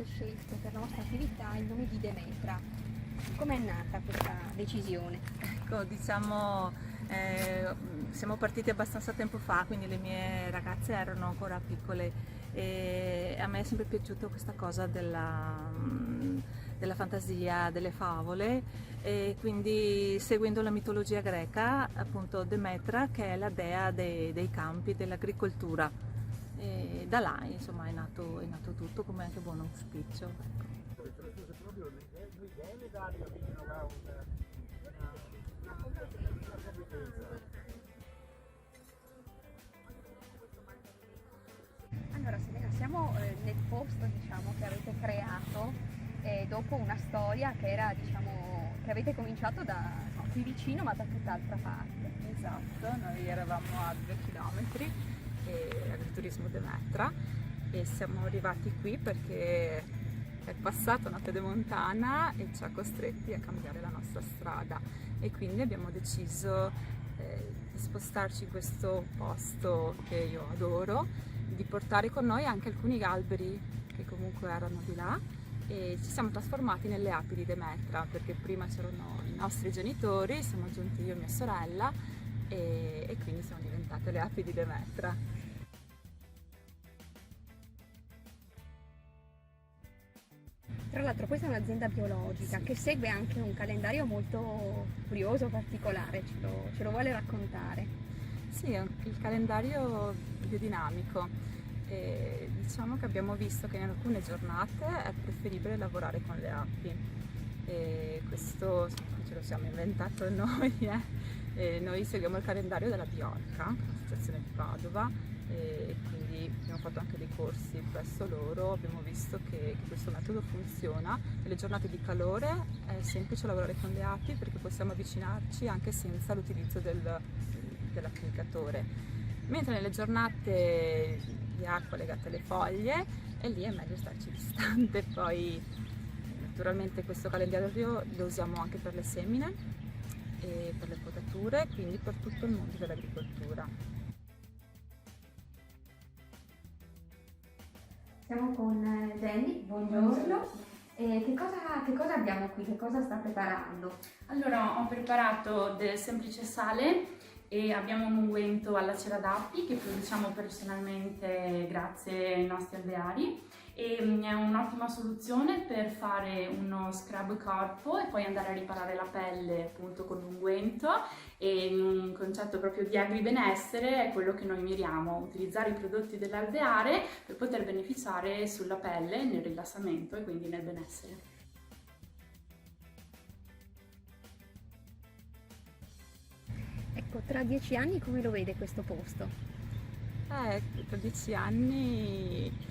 avete scelto per la vostra attività il nome di Demetra. Com'è nata questa decisione? Ecco, diciamo, siamo partiti abbastanza tempo fa, quindi le mie ragazze erano ancora piccole e a me è sempre piaciuta questa cosa della fantasia, delle favole, e quindi seguendo la mitologia greca, appunto Demetra, che è la dea dei campi, dell'agricoltura. E da là insomma è nato tutto come anche buon auspicio. Ecco. Allora Selena, siamo nel posto diciamo, che avete creato dopo una storia che era diciamo, che avete cominciato da qui vicino ma da tutt'altra parte. Esatto, noi eravamo a 2 chilometri agriturismo Demetra e siamo arrivati qui perché è passata una pedemontana e ci ha costretti a cambiare la nostra strada e quindi abbiamo deciso di spostarci in questo posto che io adoro, di portare con noi anche alcuni alberi che comunque erano di là e ci siamo trasformati nelle api di Demetra perché prima c'erano i nostri genitori, siamo giunti io e mia sorella e quindi siamo diventate le api di Demetra. Tra l'altro questa è un'azienda biologica che segue anche un calendario molto curioso, particolare, ce lo vuole raccontare? Sì, è il calendario biodinamico. Diciamo che abbiamo visto che in alcune giornate è preferibile lavorare con le api e questo ce lo siamo inventato noi. E noi seguiamo il calendario della Biolca, l'associazione di Padova, e quindi abbiamo fatto anche dei corsi presso loro, abbiamo visto che questo metodo funziona. Nelle giornate di calore è semplice lavorare con le api perché possiamo avvicinarci anche senza l'utilizzo dell'applicatore, mentre nelle giornate di acqua legate alle foglie e lì è meglio starci distante. Poi naturalmente questo calendario lo usiamo anche per le semine e per le potature, quindi per tutto il mondo dell'agricoltura. Siamo con Jenny, buongiorno. Che cosa abbiamo qui? Che cosa sta preparando? Allora, ho preparato del semplice sale e abbiamo un unguento alla cera d'api che produciamo personalmente grazie ai nostri alveari e è un'ottima soluzione per fare uno scrub corpo e poi andare a riparare la pelle appunto con l'unguento, e un concetto proprio di agribenessere è quello che noi miriamo, utilizzare i prodotti dell'alveare per poter beneficiare sulla pelle, nel rilassamento e quindi nel benessere. Ecco, tra 10 anni come lo vede questo posto? Tra 10 anni,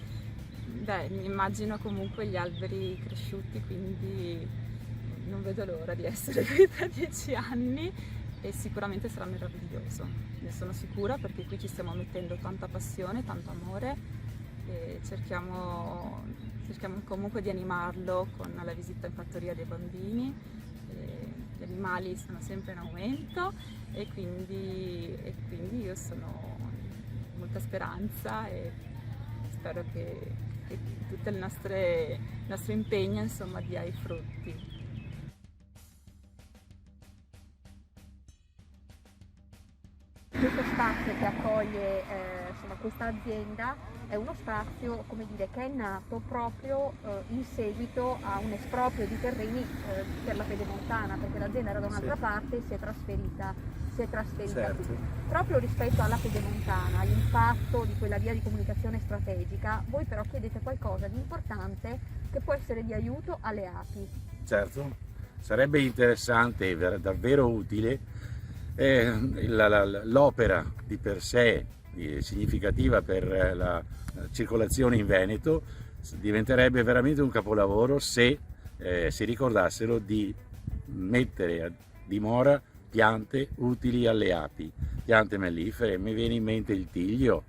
mi immagino comunque gli alberi cresciuti, quindi non vedo l'ora di essere qui tra 10 anni e sicuramente sarà meraviglioso. Ne sono sicura perché qui ci stiamo mettendo tanta passione, tanto amore e cerchiamo comunque di animarlo con la visita in fattoria dei bambini. Gli animali sono sempre in aumento e quindi io sono molta speranza e spero che tutto il nostro impegno insomma dia i frutti. Questo spazio che accoglie questa azienda è uno spazio, come dire, che è nato proprio in seguito a un esproprio di terreni per la pedemontana, perché l'azienda era da un'altra parte e si è trasferita Certo. qui. Proprio rispetto alla pedemontana, all'impatto di quella via di comunicazione strategica, voi però chiedete qualcosa di importante che può essere di aiuto alle api. Certo, sarebbe interessante e davvero utile. L'opera di per sé significativa per la circolazione in Veneto diventerebbe veramente un capolavoro se si ricordassero di mettere a dimora piante utili alle api, piante mellifere. Mi viene in mente il tiglio,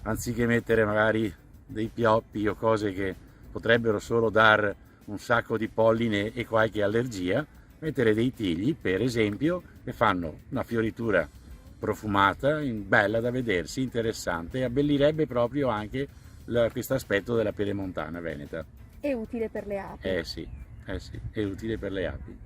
anziché mettere magari dei pioppi o cose che potrebbero solo dar un sacco di polline e qualche allergia, mettere dei tigli, per esempio, che fanno una fioritura profumata, bella da vedersi, interessante, e abbellirebbe proprio anche questo aspetto della pedemontana veneta. È utile per le api. Sì, è utile per le api.